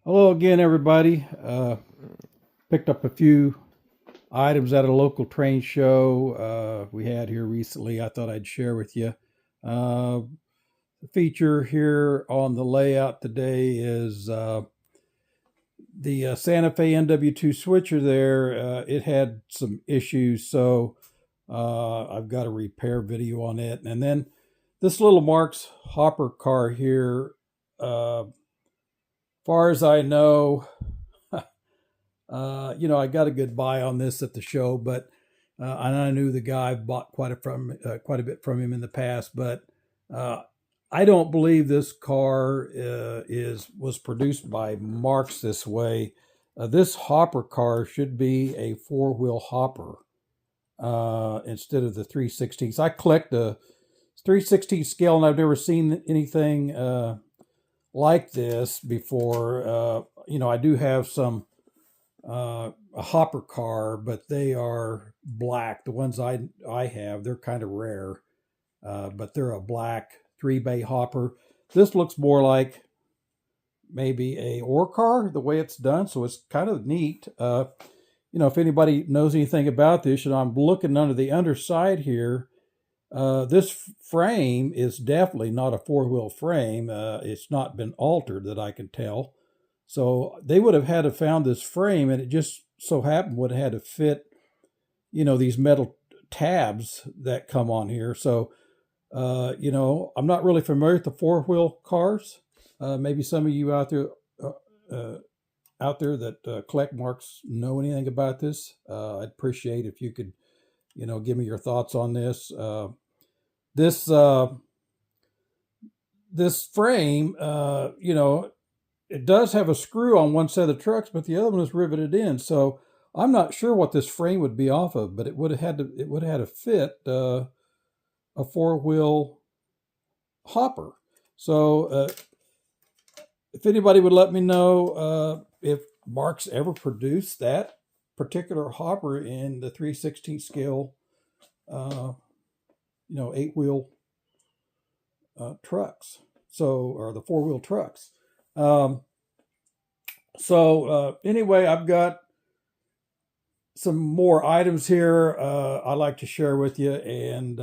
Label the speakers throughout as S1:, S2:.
S1: Hello again, everybody. Picked up a few items at a local train show we had here recently. I thought I'd share with you. The feature here on the layout today is the Santa Fe NW2 switcher there. It had some issues, so I've got a repair video on it. And then this little Mark's hopper car here, far as I know, I got a good buy on this at the show, but and I knew the guy. I've bought quite a bit from him in the past, but I don't believe this car was produced by Marks this way. This hopper car should be a four-wheel hopper instead of the 3/16. I collect the 3/16 scale, and I've never seen anything like this before. I do have some a hopper car, but they are black. The ones I have, they're kind of rare, but they're a black 3-bay hopper. This looks more like maybe a ore car, the way it's done, so it's kind of neat. If anybody knows anything about this, I'm looking under the underside here. This frame is definitely not a four-wheel frame. It's not been altered that I can tell. So they would have had to found this frame, and it just so happened would have had to fit, these metal tabs that come on here. So, I'm not really familiar with the four-wheel cars. Maybe some of you out there that collect Marks know anything about this. I'd appreciate if you could, give me your thoughts on this. This frame, it does have a screw on one side of the trucks, but the other one is riveted in. So I'm not sure what this frame would be off of, but it would have had to fit a four-wheel hopper. So if anybody would let me know if Marks ever produced that particular hopper in the 3/16 scale, 8-wheel trucks. Or the 4-wheel trucks. Anyway, I've got some more items here I'd like to share with you, and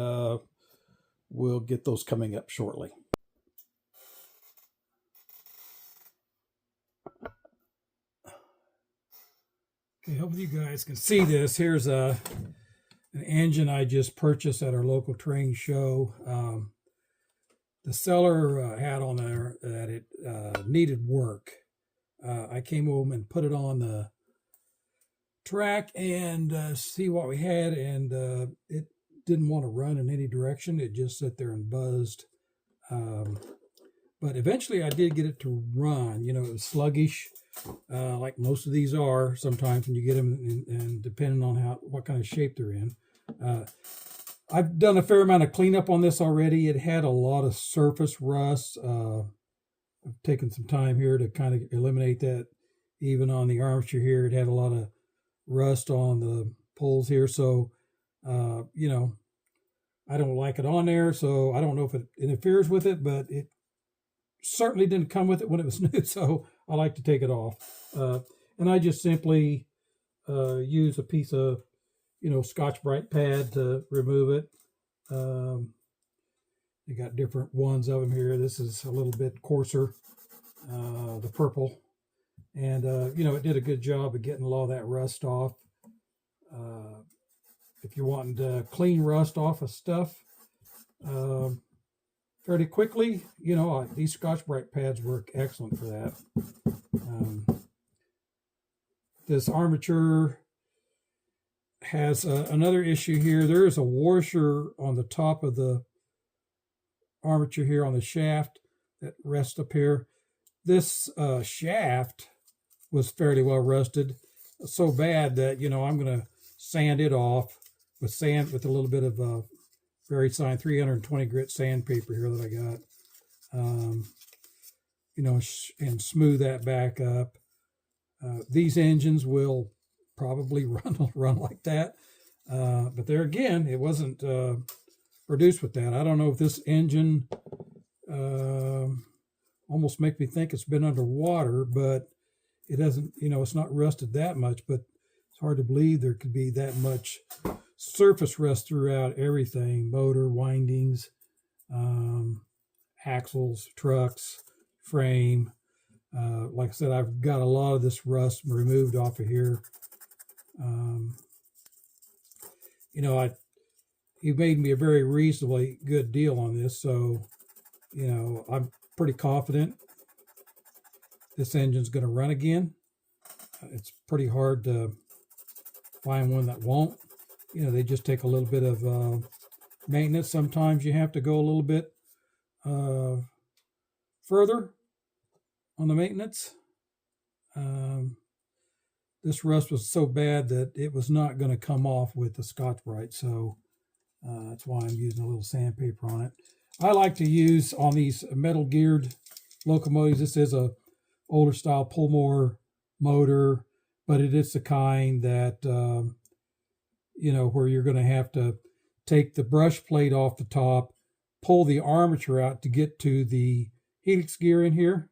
S1: we'll get those coming up shortly. Okay, hopefully you guys can see this. Here's an engine I just purchased at our local train show. The seller had on there that it needed work. I came home and put it on the track and see what we had, and it didn't want to run in any direction. It just sat there and buzzed. But eventually I did get it to run. It was sluggish, like most of these are sometimes when you get them, and depending on what kind of shape they're in. I've done a fair amount of cleanup on this already. It had a lot of surface rust. I've taken some time here to kind of eliminate that. Even on the armature here, it had a lot of rust on the poles here. So, I don't like it on there. So I don't know if it interferes with it, but it certainly didn't come with it when it was new. So I like to take it off. And I just simply use a piece of Scotch-Brite pad to remove it. They got different ones of them here. This is a little bit coarser, the purple. And, it did a good job of getting a lot of that rust off. If you're wanting to clean rust off of stuff fairly quickly, these Scotch-Brite pads work excellent for that. This armature has another issue here. There is a washer on the top of the armature here on the shaft that rests up here. This shaft was fairly well rusted, so bad that I'm going to sand it off with a little bit of very fine 320 grit sandpaper here that I got, and smooth that back up. These engines will probably run like that, but there again, it wasn't produced with that. I don't know if this engine almost make me think it's been underwater, but it doesn't, you know, it's not rusted that much, but it's hard to believe there could be that much surface rust throughout everything: motor, windings, axles, trucks, frame. Like I said, I've got a lot of this rust removed off of here. You know, he made me a very reasonably good deal on this, so, you know, I'm pretty confident this engine's going to run again. It's pretty hard to find one that won't. You know, they just take a little bit of maintenance. Sometimes you have to go a little bit further on the maintenance. This rust was so bad that it was not going to come off with the Scotch-Brite, so that's why I'm using a little sandpaper on it. I like to use on these metal geared locomotives. This is a older style Pullmore motor, but it is the kind that you know, where you're going to have to take the brush plate off the top, pull the armature out to get to the helix gear in here,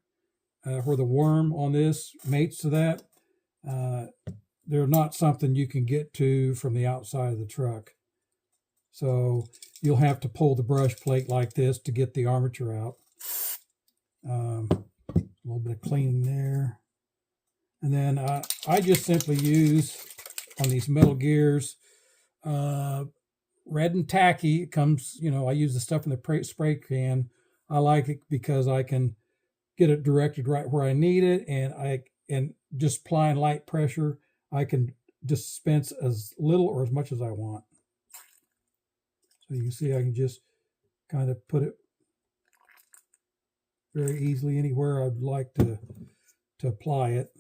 S1: where the worm on this mates to that. They're not something you can get to from the outside of the truck. So you'll have to pull the brush plate like this to get the armature out. A little bit of cleaning there. And then I just simply use, on these metal gears, red and tacky. It comes, you know, I use the stuff in the spray can. I like it because I can get it directed right where I need it, and just applying light pressure, I can dispense as little or as much as I want. So you can see I can just kind of put it very easily anywhere I'd like to apply it.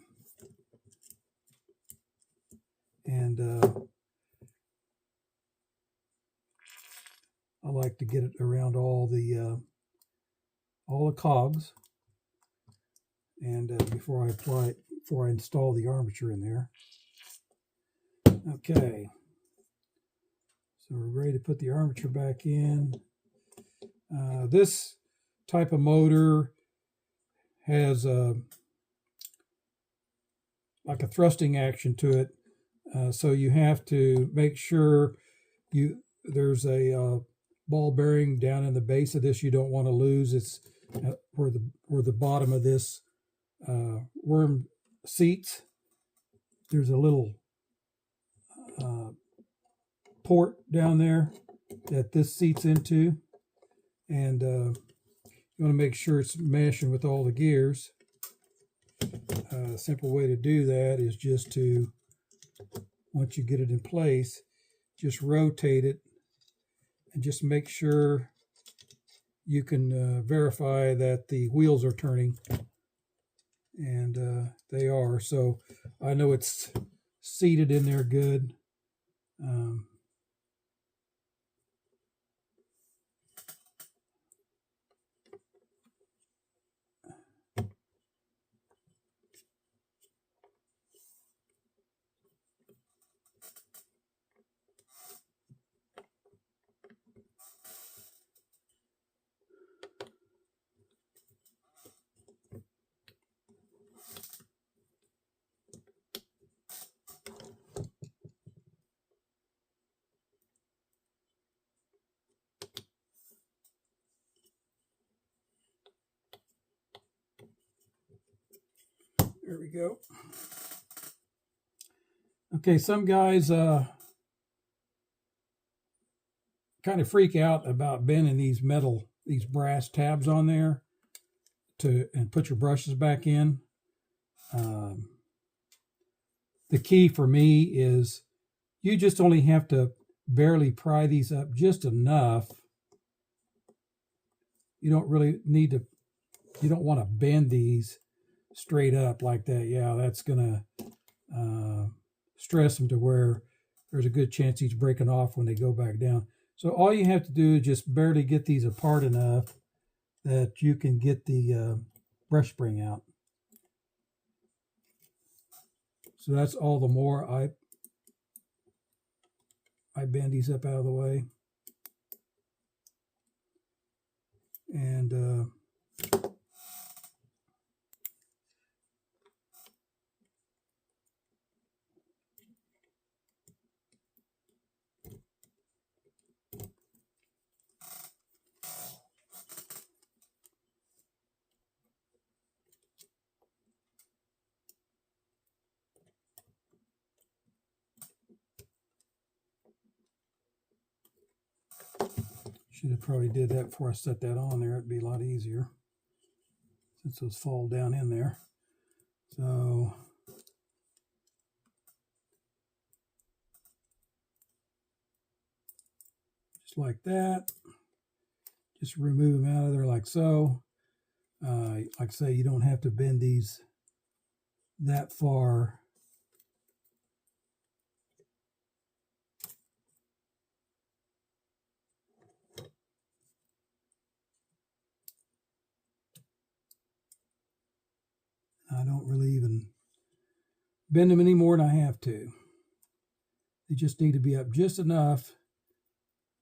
S1: And I like to get it around all the cogs, and before I apply it, before I install the armature in there. Okay, so we're ready to put the armature back in. This type of motor has like a thrusting action to it, so you have to make sure there's a ball bearing down in the base of this you don't want to lose. It's where the bottom of this worm seats. There's a little port down there that this seats into, and you want to make sure it's meshing with all the gears. A simple way to do that is just to, once you get it in place, just rotate it and just make sure you can verify that the wheels are turning, and they are. So I know it's seated in there good. There we go. Okay, some guys kind of freak out about bending these brass tabs on there and put your brushes back in. The key for me is you just only have to barely pry these up just enough. You don't really need to, you don't want to bend these straight up like that. Yeah, that's going to stress them to where there's a good chance he's breaking off when they go back down. So all you have to do is just barely get these apart enough that you can get the brush spring out. So that's all the more I bend these up out of the way. And Should have probably did that before I set that on there. It'd be a lot easier since those fall down in there. So just like that. Just remove them out of there like so. Like I say, you don't have to bend these that far. I don't really even bend them any more than I have to. They just need to be up just enough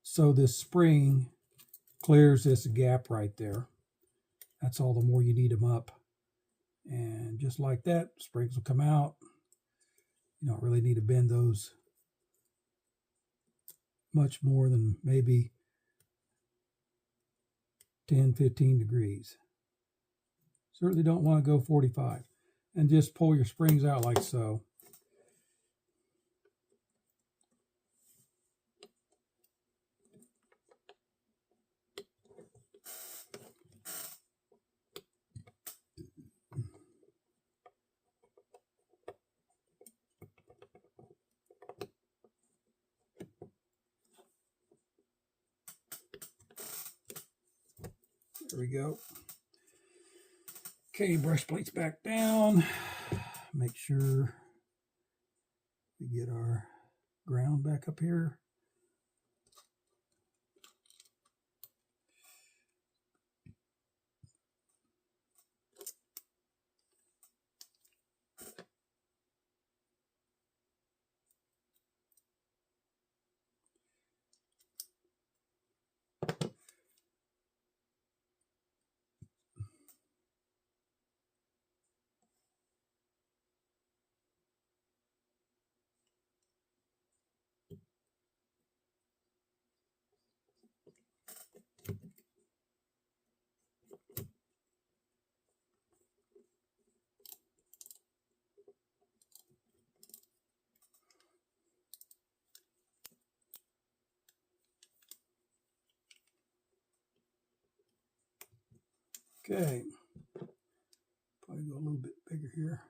S1: so this spring clears this gap right there. That's all the more you need them up. And just like that, springs will come out. You don't really need to bend those much more than maybe 10, 15 degrees. Certainly don't want to go 45. And just pull your springs out like so. There we go. Okay, brush plates back down. Make sure we get our ground back up here. Okay, probably go a little bit bigger here.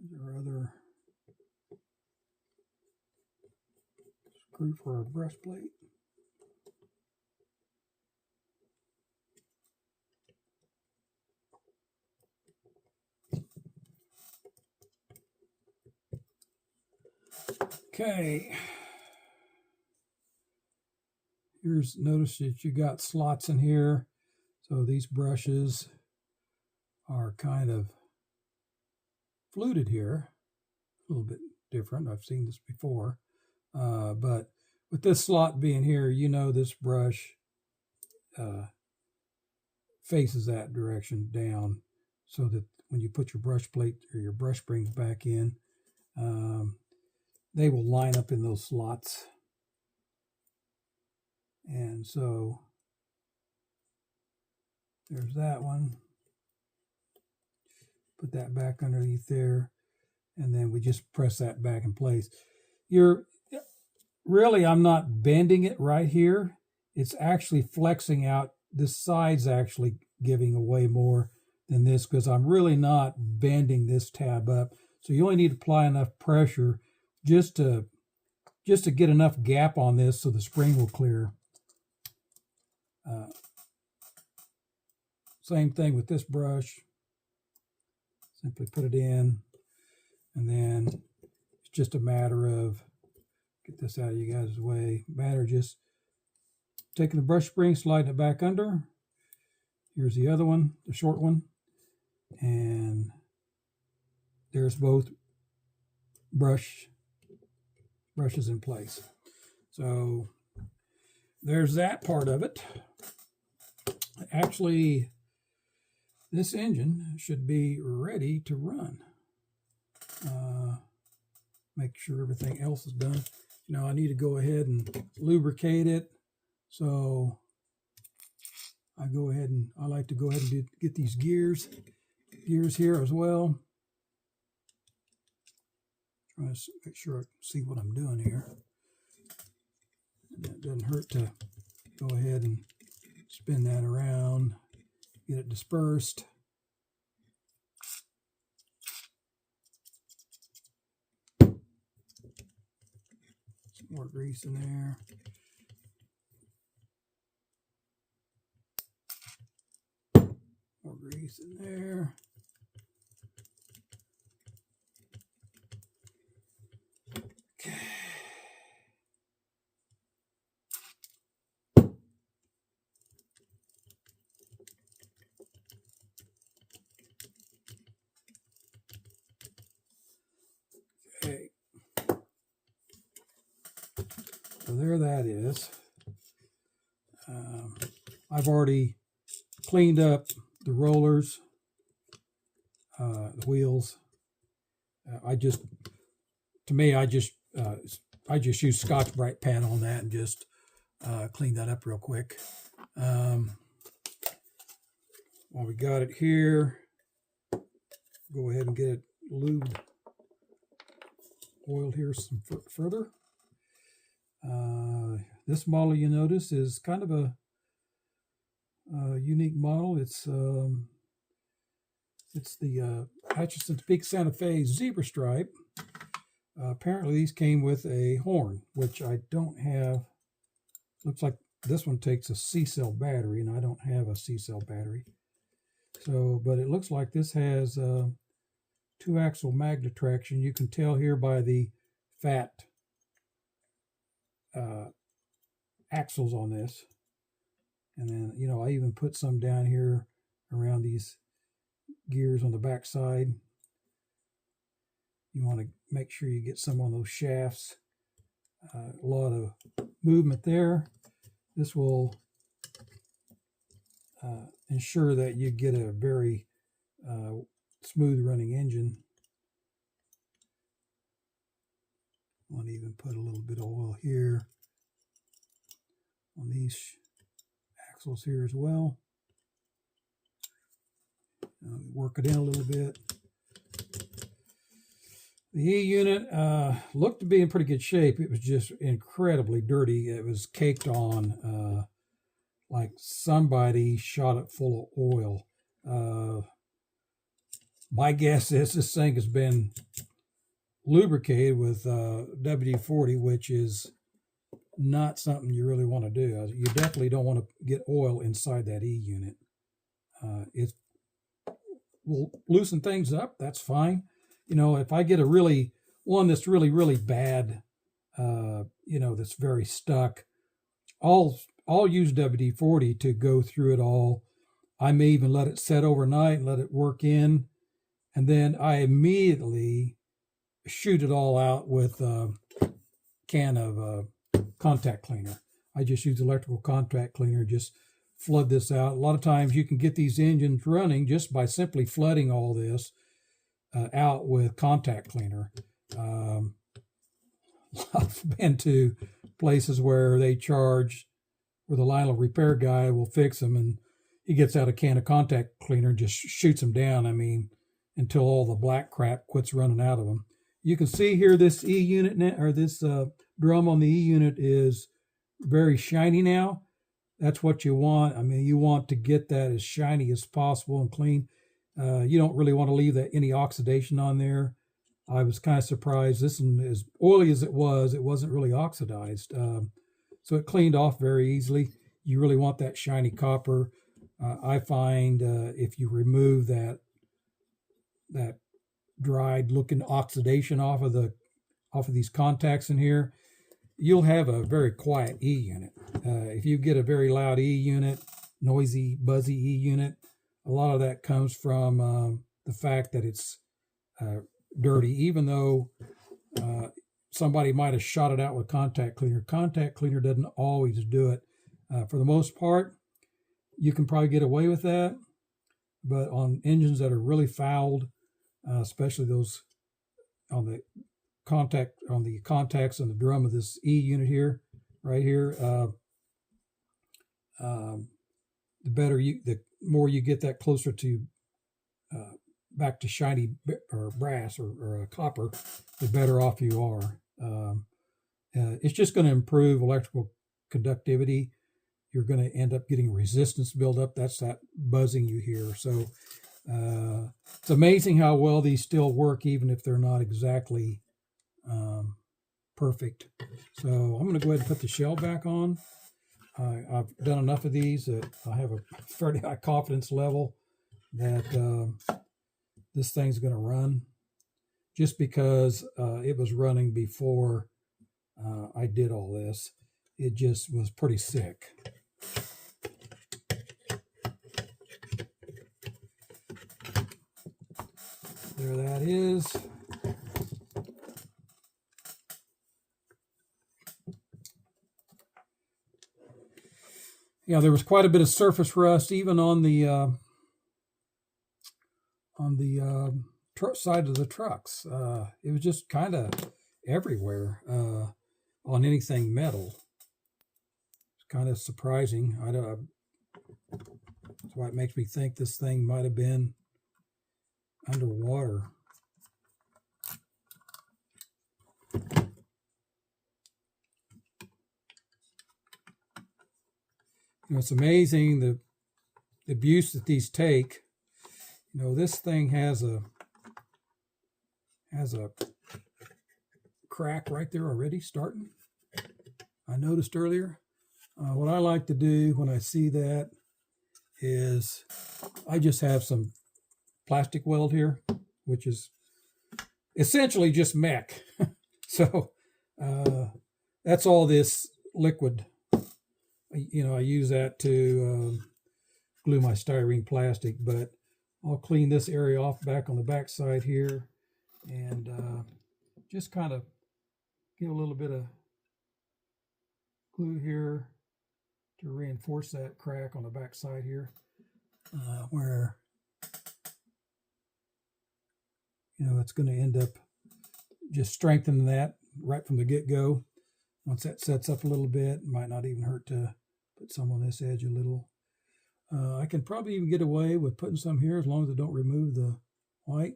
S1: There's our other screw for our brush plate. Okay, notice that you got slots in here. So these brushes are kind of fluted here, a little bit different. I've seen this before, but with this slot being here, you know this brush faces that direction down, so that when you put your brush plate or your brush springs back in, they will line up in those slots. And so there's that one. Put that back underneath there, and then we just press that back in place. I'm not bending it right here. It's actually flexing out. This side's actually giving away more than this because I'm really not bending this tab up. So you only need to apply enough pressure just to get enough gap on this so the spring will clear. Same thing with this brush. Simply put it in, and then it's just a matter of, get this out of you guys' way, just taking the brush spring, sliding it back under. Here's the other one, the short one, and there's both brushes in place. So there's that part of it. Actually, this engine should be ready to run. Make sure everything else is done. Now I need to go ahead and lubricate it. So I like to go ahead and get these gears here as well. Trying to make sure I see what I'm doing here. And it doesn't hurt to go ahead and spin that around, get it dispersed. Some more grease in there. More grease in there. Okay. Okay. So there that is. I've already cleaned up the rollers, the wheels. I just use Scotch-Brite pad on that and just clean that up real quick. While we got it here, go ahead and get it lubed, oiled here some further. This model, you notice, is kind of a unique model. It's the Hutchison's Peak Santa Fe Zebra Stripe. Apparently these came with a horn, which I don't have. Looks like this one takes a C-cell battery, and I don't have a C-cell battery. So, but it looks like this has 2-axle magnet traction. You can tell here by the fat axles on this. And then, you know, I even put some down here around these gears on the back side. You want to make sure you get some on those shafts. A lot of movement there. This will ensure that you get a very smooth running engine. I want to even put a little bit of oil here on these axles here as well. Work it in a little bit. The E-unit looked to be in pretty good shape. It was just incredibly dirty. It was caked on like somebody shot it full of oil. My guess is this thing has been lubricated with WD-40, which is not something you really want to do. You definitely don't want to get oil inside that E-unit. It will loosen things up. That's fine. You know, if I get one that's really bad, you know, that's very stuck, I'll use WD-40 to go through it all. I may even let it set overnight and let it work in, and then I immediately shoot it all out with a can of contact cleaner. I just use electrical contact cleaner, just flood this out. A lot of times you can get these engines running just by simply flooding all this out with contact cleaner. I've been to places where they charge, where the Lionel repair guy will fix them, and he gets out a can of contact cleaner and just shoots them down. I mean, until all the black crap quits running out of them. You can see here this E-unit, or this drum on the E-unit is very shiny now. That's what you want. I mean, you want to get that as shiny as possible and clean. You don't really want to leave any oxidation on there. I was kind of surprised. This one, as oily as it wasn't really oxidized. So it cleaned off very easily. You really want that shiny copper. I find if you remove that dried looking oxidation off of these contacts in here, you'll have a very quiet E-unit. If you get a very loud E-unit, noisy, buzzy E-unit, a lot of that comes from the fact that it's dirty. Even though somebody might have shot it out with contact cleaner doesn't always do it. For the most part, you can probably get away with that, but on engines that are really fouled, especially those on the contacts on the drum of this E-unit here, right here, the more you get that closer to back to shiny or brass or copper, the better off you are. It's just going to improve electrical conductivity. You're going to end up getting resistance buildup. That's that buzzing you hear. So it's amazing how well these still work, even if they're not exactly perfect. So I'm going to go ahead and put the shell back on. I've done enough of these that I have a fairly high confidence level that this thing's going to run, just because it was running before I did all this. It just was pretty sick. There that is. Yeah, there was quite a bit of surface rust even on the side of the trucks. It was just kind of everywhere on anything metal. It's kind of surprising. That's why it makes me think this thing might have been underwater. You know, it's amazing the abuse that these take. You know, this thing has a crack right there already starting. I noticed earlier. What I like to do when I see that is I just have some plastic weld here, which is essentially just mech. So that's all this liquid. You know, I use that to glue my styrene plastic, but I'll clean this area off back on the back side here and just kind of give a little bit of glue here to reinforce that crack on the back side here, where, you know, it's going to end up just strengthening that right from the get-go. Once that sets up a little bit, it might not even hurt to put some on this edge a little. I can probably even get away with putting some here as long as I don't remove the white.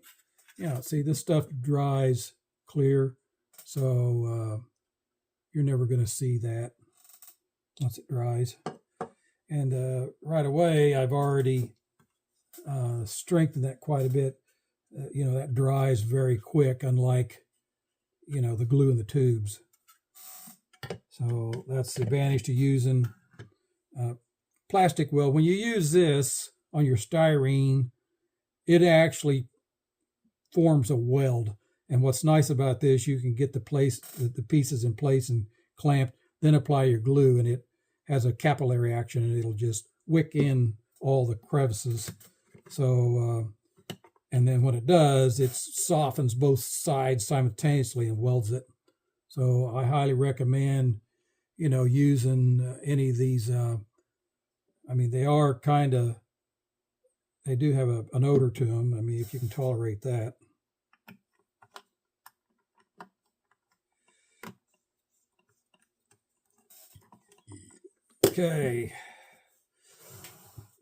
S1: Yeah, see, this stuff dries clear, so you're never going to see that once it dries. And right away, I've already strengthened that quite a bit. You know, that dries very quick, unlike, you know, the glue in the tubes. So that's the advantage to using plastic weld. When you use this on your styrene, it actually forms a weld. And what's nice about this, you can get the pieces in place and clamped, then apply your glue, and it has a capillary action, and it'll just wick in all the crevices. So, and then when it does, it softens both sides simultaneously and welds it. So I highly recommend, you know, using any of these. I mean, they are they do have an odor to them. I mean, if you can tolerate that. Okay.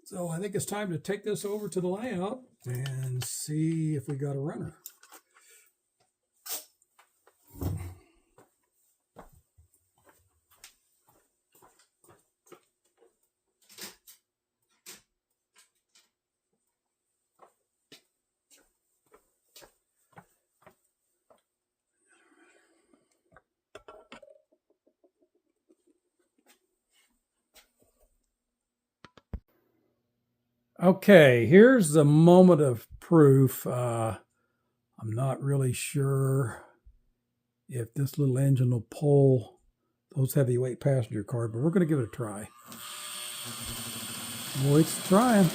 S1: So I think it's time to take this over to the layout and see if we got a runner. Okay, here's the moment of proof. I'm not really sure if this little engine will pull those heavyweight passenger cars, but we're going to give it a try. Boy, it's trying.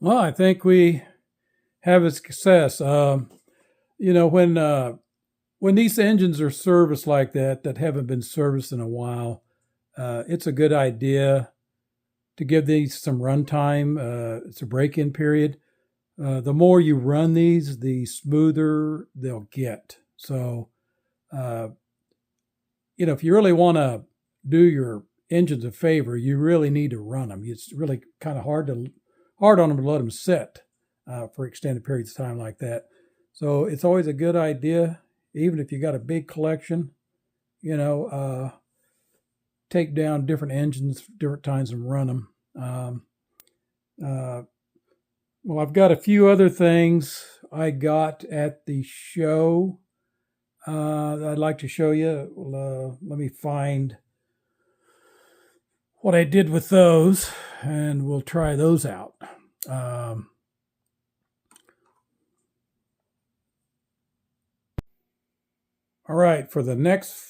S1: Well, I think we have a success. You know, when these engines are serviced like that haven't been serviced in a while, it's a good idea to give these some runtime. It's a break-in period. The more you run these, the smoother they'll get. So, you know, if you really want to do your engines a favor, you really need to run them. It's really kind of hard on them to let them sit for extended periods of time like that. So it's always a good idea, even if you got a big collection, you know, take down different engines, different times and run them. Well, I've got a few other things I got at the show that I'd like to show you. Let me find what I did with those, and we'll try those out. All right, for the next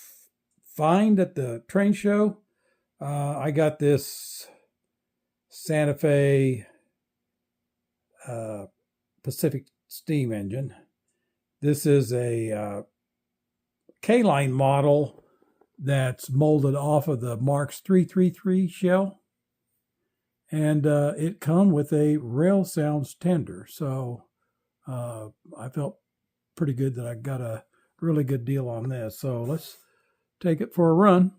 S1: find at the train show, I got this Santa Fe Pacific steam engine. This is a K-line model that's molded off of the Marks 333 shell, and it come with a rail sounds tender. So I felt pretty good that I got a really good deal on this. So let's take it for a run.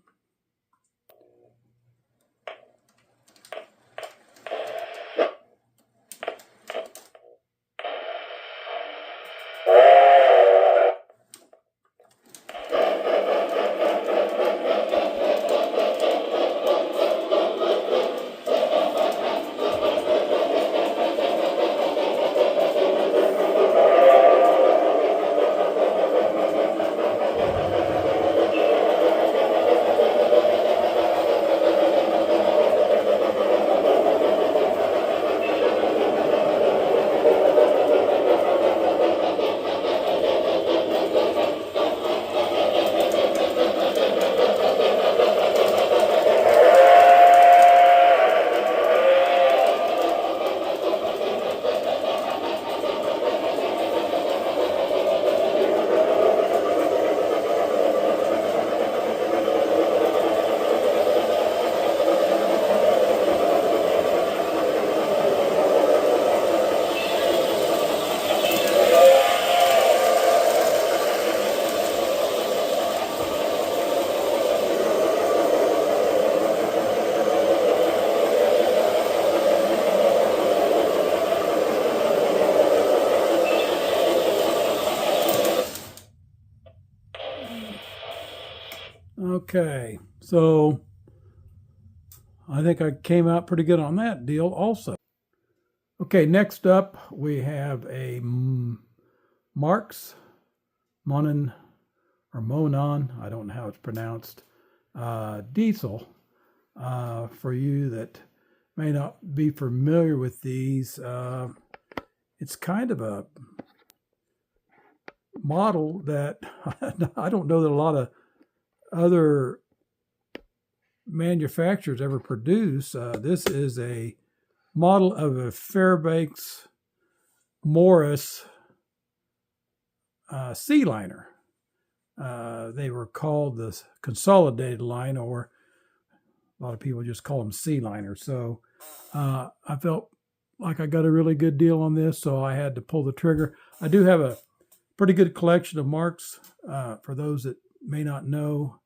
S1: Okay, so I think I came out pretty good on that deal also. Okay, next up we have a Marks Monon or Monon, I don't know how it's pronounced, diesel. For you that may not be familiar with these, it's kind of a model that I don't know that a lot of other manufacturers ever produce. This is a model of a Fairbanks Morris C-liner. They were called the consolidated line, or a lot of people just call them C-liner. So I felt like I got a really good deal on this, so I had to pull the trigger. I do have a pretty good collection of Marks. For those that may not know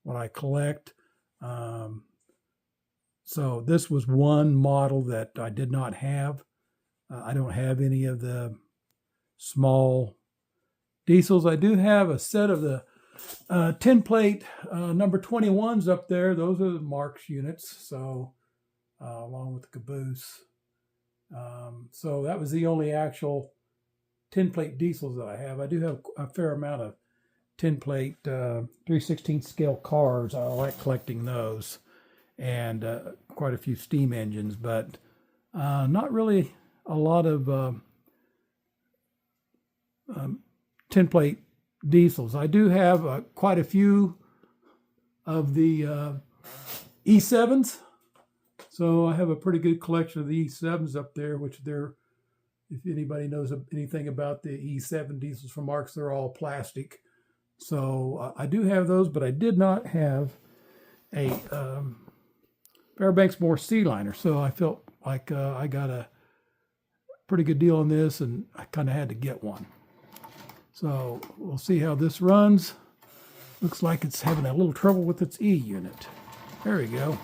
S1: what I collect. So this was one model that I did not have. I don't have any of the small diesels. I do have a set of the 10 plate number 21s up there. Those are the Marks units. So along with the caboose. So that was the only actual 10 plate diesels that I have. I do have a fair amount of 10 plate 3/16 scale cars. I like collecting those, and quite a few steam engines, but not really a lot of 10 plate diesels. I do have quite a few of the E7s. So I have a pretty good collection of the E7s up there, which they're, if anybody knows anything about the E7 diesels from Marks, they're all plastic. So I do have those, but I did not have a Fairbanks Moore C-liner. So I felt like I got a pretty good deal on this, and I kind of had to get one. So we'll see how this runs. Looks like it's having a little trouble with its E unit. There we go.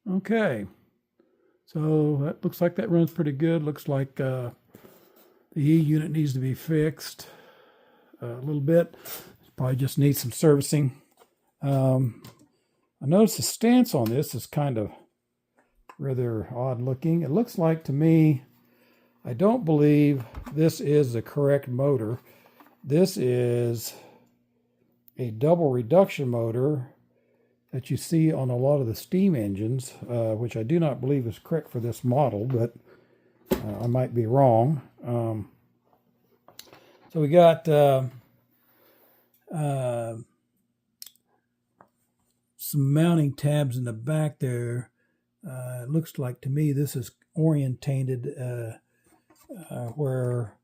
S1: Okay, so that looks like that runs pretty good. Looks like the E unit needs to be fixed a little bit. Probably just needs some servicing. I notice the stance on this is kind of rather odd looking. It looks like to me, I don't believe this is the correct motor. This is a double reduction motor that you see on a lot of the steam engines, which I do not believe is correct for this model, but I might be wrong. So we got some mounting tabs in the back there. It looks like to me this is orientated where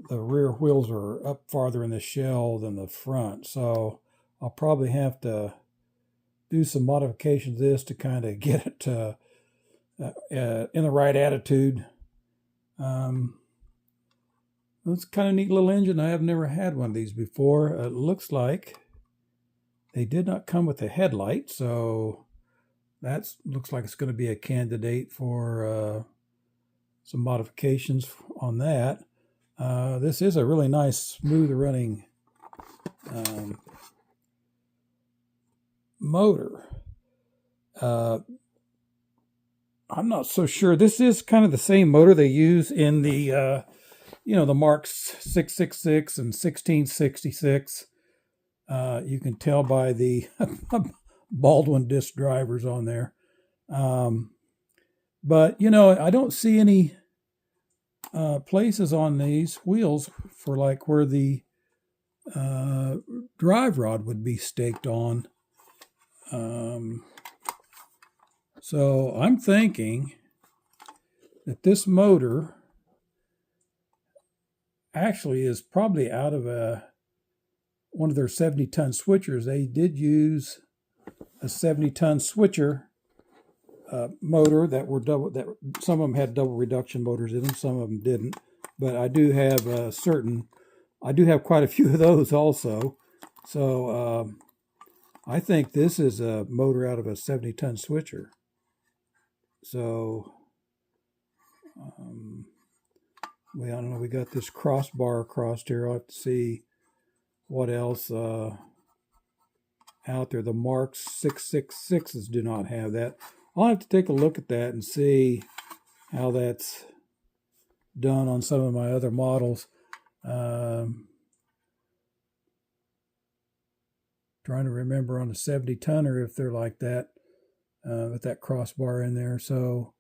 S1: the rear wheels are up farther in the shell than the front. So I'll probably have to do some modifications to this to kind of get it in the right attitude. It's kind of a neat little engine. I have never had one of these before. It looks like they did not come with a headlight, so that looks like it's going to be a candidate for some modifications on that. This is a really nice, smooth running motor. I'm not so sure. This is kind of the same motor they use in the, the Marks 666 and 1666. You can tell by the Baldwin disc drivers on there. But, I don't see any places on these wheels for like where the drive rod would be staked on. So I'm thinking that this motor actually is probably out of one of their 70-ton switchers. They did use a 70-ton switcher motor that were double. That some of them had double reduction motors in them, some of them didn't. But I do have I do have quite a few of those also. So I think this is a motor out of a 70-ton switcher. So, I don't know. We got this crossbar across here. I'll have to see what else out there. The Marks 666s do not have that. I'll have to take a look at that and see how that's done on some of my other models. Trying to remember on the 70-tonner if they're like that, with that crossbar in there. So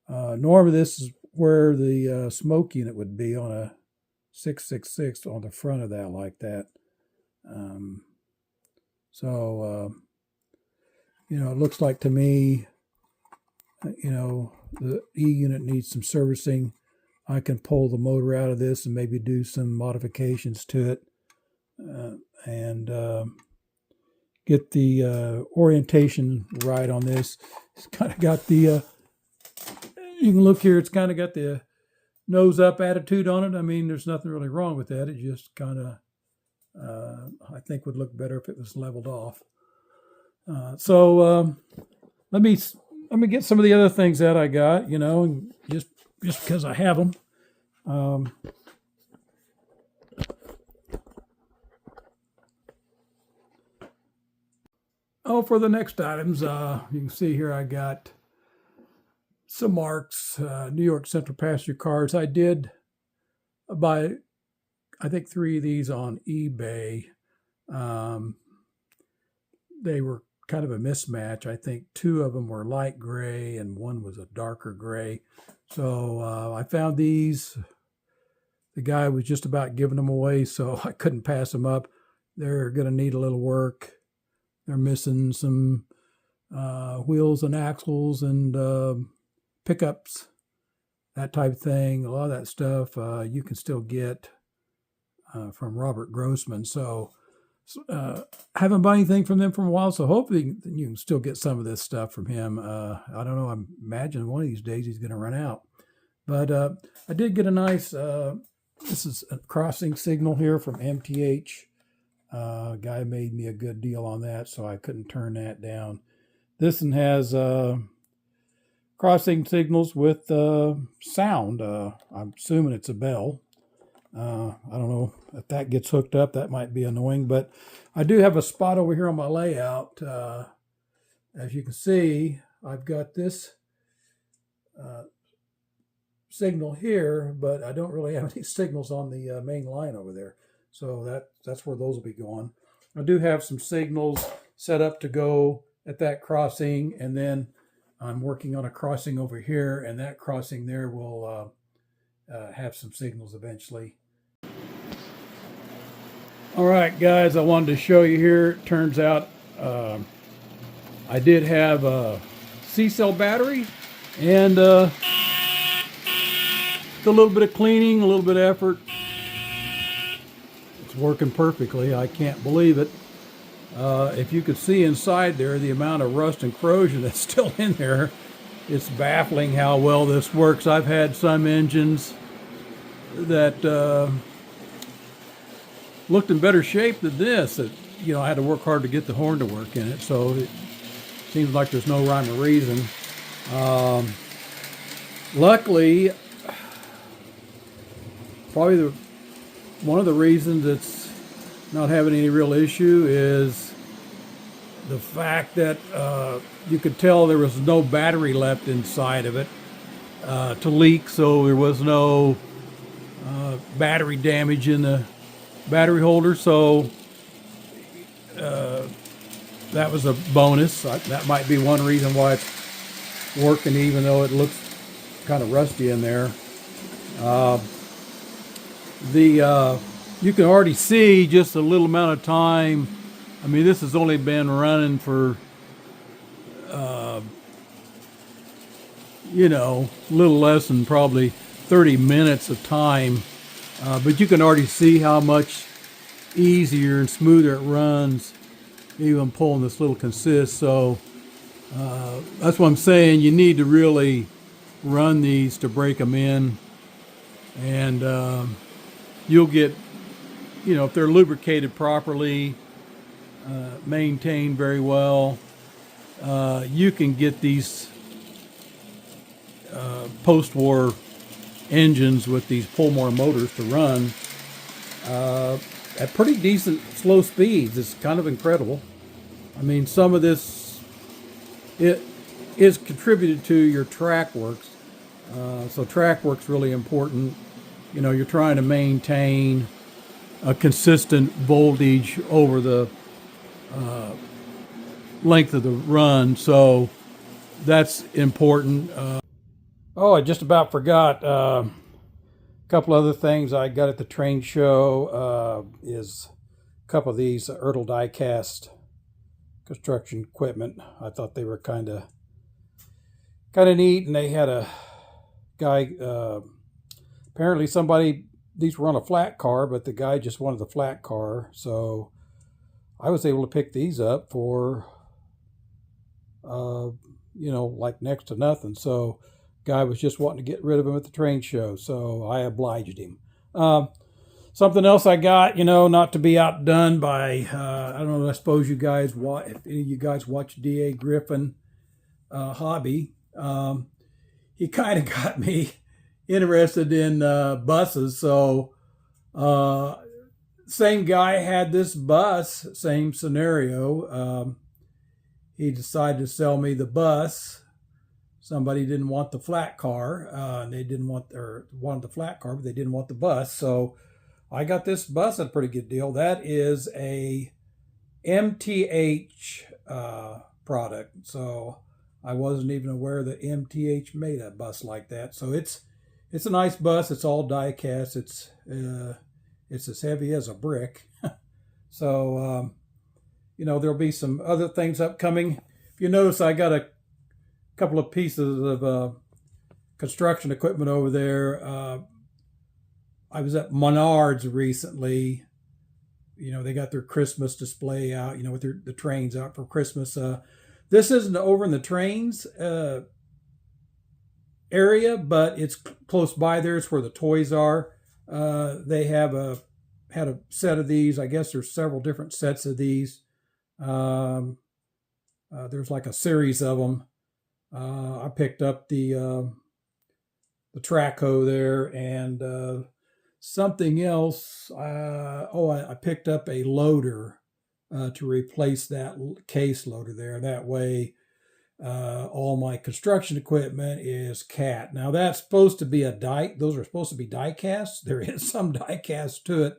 S1: normally this is where the smoke unit would be on a 666 on the front of that like that. It looks like to me, the E unit needs some servicing. I can pull the motor out of this and maybe do some modifications to it and get the orientation right on this. It's kind of got the, you can look here, it's kind of got the nose up attitude on it. I mean, there's nothing really wrong with that. It just kind of, I think would look better if it was leveled off. So let me get some of the other things that I got, you know, just because I have them. Oh, for the next items, you can see here I got some marks, New York Central passenger cars. I did buy, I think, 3 of these on eBay. They were kind of a mismatch. I think 2 of them were light gray and 1 was a darker gray. So I found these. The guy was just about giving them away, so I couldn't pass them up. They're going to need a little work. They're missing some wheels and axles and pickups, that type of thing. A lot of that stuff you can still get from Robert Grossman. So haven't bought anything from them for a while, so hopefully you can still get some of this stuff from him. I don't know. I imagine one of these days he's going to run out. But I did get a nice, this is a crossing signal here from MTH. Guy made me a good deal on that, so I couldn't turn that down. This one has crossing signals with sound. I'm assuming it's a bell. I don't know if that gets hooked up. That might be annoying, but I do have a spot over here on my layout. As you can see, I've got this signal here, but I don't really have any signals on the main line over there. So that's where those will be going. I do have some signals set up to go at that crossing, and then I'm working on a crossing over here, and that crossing there will have some signals eventually. All right, guys, I wanted to show you here. It turns out I did have a C-cell battery, and a little bit of cleaning, a little bit of effort. It's working perfectly. I can't believe it. If you could see inside there, the amount of rust and corrosion that's still in there, it's baffling how well this works. I've had some engines that looked in better shape than this. That, you know, I had to work hard to get the horn to work in it. So it seems like there's no rhyme or reason. Luckily, probably one of the reasons it's not having any real issue is the fact that you could tell there was no battery left inside of it to leak, so there was no battery damage in the battery holder. So that was a bonus. That might be one reason why it's working, even though it looks kind of rusty in there. You can already see just a little amount of time. I mean, this has only been running for, you know, a little less than probably 30 minutes of time. But you can already see how much easier and smoother it runs, even pulling this little consist. So that's what I'm saying. You need to really run these to break them in. And you'll get, you know, if they're lubricated properly, maintained very well, you can get these post-war engines with these Pullmore motors to run at pretty decent slow speeds. It's kind of incredible. I mean, some of this it is contributed to your track works. So track work's really important. You know, you're trying to maintain a consistent voltage over the length of the run, so that's important. Oh, I just about forgot a couple other things I got at the train show is a couple of these Ertl die-cast construction equipment. I thought they were kind of neat, and they had a guy, apparently somebody, these were on a flat car, but the guy just wanted the flat car, so I was able to pick these up for you know, like next to nothing. So guy was just wanting to get rid of them at the train show, so I obliged him. Something else I got, not to be outdone by, I don't know, I suppose you guys watch, if any of you guys watch D.A. Griffin Hobby, he kind of got me interested in buses. So, same guy had this bus, same scenario. He decided to sell me the bus. Somebody didn't want the flat car, and they didn't want, or wanted the flat car, but they didn't want the bus. So I got this bus at a pretty good deal. That is a MTH product. So I wasn't even aware that MTH made a bus like that. So it's a nice bus. It's all die cast. It's as heavy as a brick. So there'll be some other things upcoming. If you notice, I got a couple of pieces of construction equipment over there. I was at Menards recently. They got their Christmas display out, with the trains out for Christmas. This isn't over in the trains area, but it's close by there. It's where the toys are. They had a set of these. I guess there's several different sets of these. There's like a series of them. I picked up the track hoe there, and something else. I picked up a loader to replace that case loader there. That way, all my construction equipment is cat. Now that's supposed to be those are supposed to be die cast. There is some die cast to it,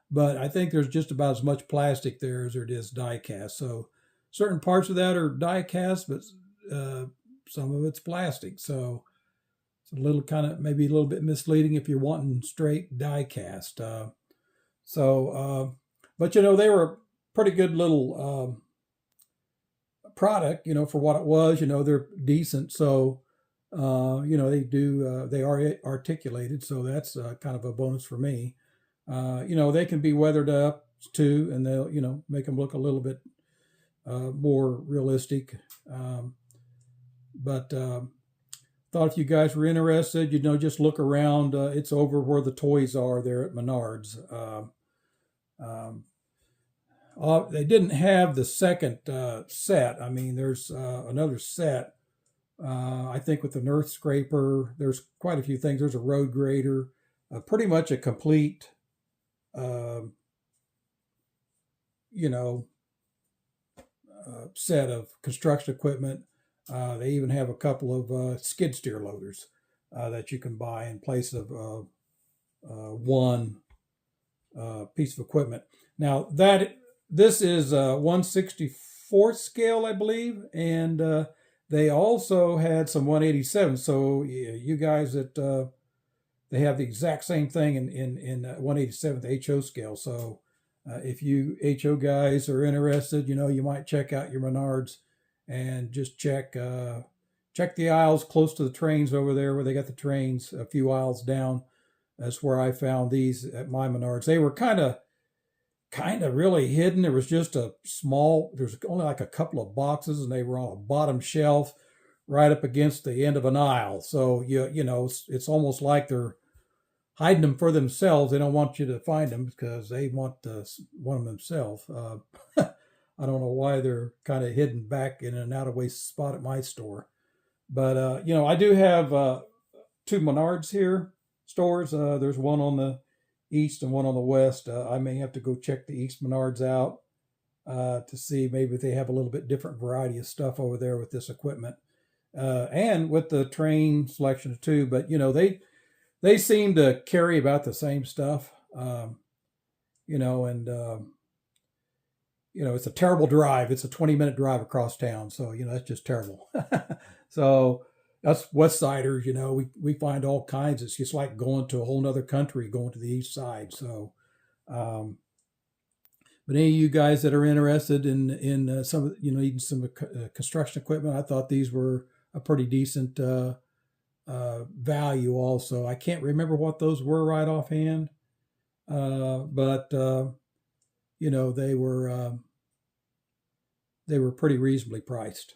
S1: but I think there's just about as much plastic there as there is die cast. So certain parts of that are die cast, but some of it's plastic. So it's maybe a little bit misleading if you're wanting straight die cast. But they were pretty good little product, for what it was. They're decent. So, they are articulated. So that's kind of a bonus for me. They can be weathered up too, and they'll, make them look a little bit more realistic. But thought if you guys were interested, just look around. It's over where the toys are there at Menards. They didn't have the second set. I mean, there's another set. I think with an earth scraper, there's quite a few things. There's a road grader, pretty much a complete, set of construction equipment. They even have a couple of skid steer loaders that you can buy in place of one piece of equipment. Now this is 1/64th scale, I believe, and they also had some 187. So you guys that they have the exact same thing in 1/87th HO scale. So if you HO guys are interested, you might check out your Menards and just check the aisles close to the trains over there where they got the trains a few aisles down. That's where I found these at my Menards. They were kind of really hidden. There was just there's only like a couple of boxes, and they were on a bottom shelf right up against the end of an aisle. So it's almost like they're hiding them for themselves. They don't want you to find them because they want them themselves. I don't know why they're kind of hidden back in an out-of-way spot at my store. But, I do have two Menards here, stores. There's one on the east and one on the west. I may have to go check the east Menards out to see maybe if they have a little bit different variety of stuff over there with this equipment. And with the train selection too. But, they seem to carry about the same stuff, it's a terrible drive. It's a 20-minute drive across town. So, that's just terrible. So us West Siders, we find all kinds. It's just like going to a whole nother country, going to the east side. So, but any of you guys that are interested in some, needing some construction equipment, I thought these were a pretty decent value also. I can't remember what those were right offhand, but they were pretty reasonably priced.